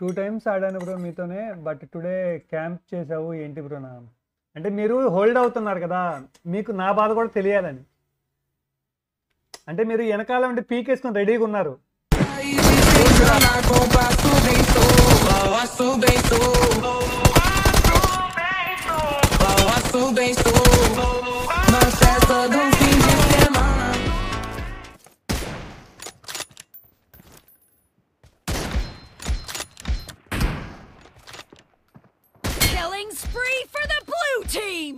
2 times ఆడాను bro మీతోనే. But today camp చేసావు ఏంటి బ్రో అంటే మీరు హోల్డ్ అవుతున్నారు కదా, మీకు నా బాధ కూడా తెలియాలని. అంటే మీరు వెనకాల ఉండి పీకేసుకొని రెడీగా ఉన్నారు. Killing spree for the blue team!